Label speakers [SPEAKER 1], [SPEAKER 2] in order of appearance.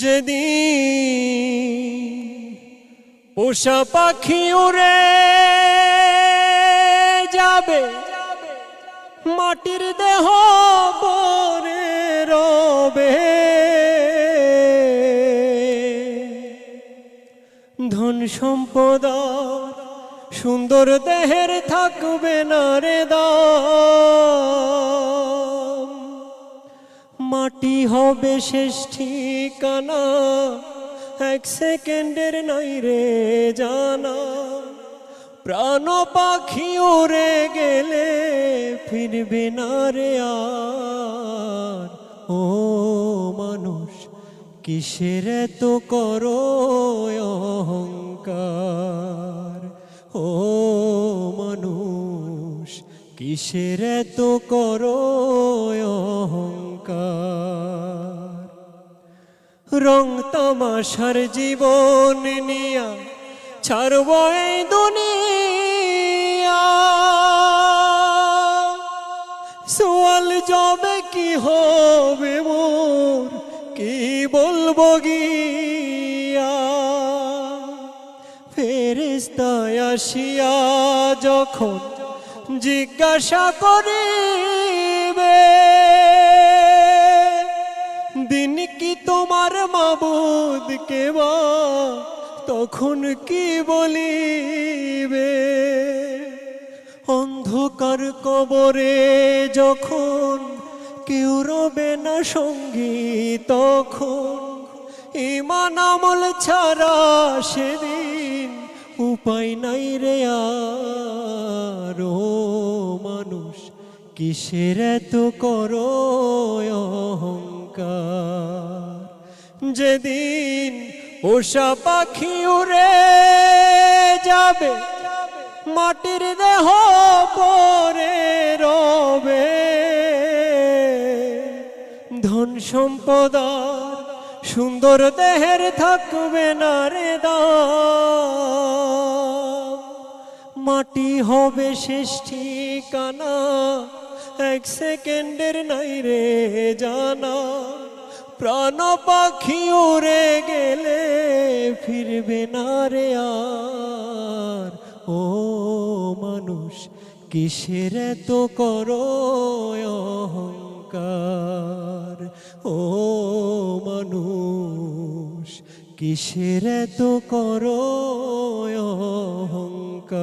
[SPEAKER 1] যেদিন পোষা পাখি উড়ে যাবে, মাটির দেহ পরে রবে, ধন সম্পদ সুন্দর দেহের থাকবে না রে দাম। মাটি হবে শেষ ঠিকানা, এক সেকেন্ডের নাই রে জানা। প্রাণ পাখি উড়ে গেলে ফিরবে না রে আর। ও মানুষ কিসের এত করো অহংকার, ও মানুষ কিসের এত করো অহংকার। রং তামাশার জীবন নিয়া ছাড়ব এই দুনিয়া, সোয়াল যাবে কি হবে মোর, কি বলবো গিয়া। ফেরেশতায় আসিয়া যখন জিজ্ঞাসা করিবে, দিন কি তোমার মাবুদ কেবা, তখন কি বলিবে। অন্ধকার কবরে যখন কেউ রবে না সঙ্গী, তখন ঈমান আমল ছাড়া সেদিন উপায় নাই রে আর। ও মানুষ কিসের এত করো অহংকার। যেদিন পোষা পাখি উড়ে যাবে, মাটির দেহ পরে রবে, ধন সম্পদ সুন্দর দেহের থাকবে না রে দাম। মাটি হবে শেষ ঠিকানা, এক সেকেন্ডের নাই রে জানা। প্রাণ পাখি উড়ে গেলে ফিরবে না রে আর। ও মানুষ কিসের এত করো অহংকার, ও মানুষ কিসের এত করো অহংকার।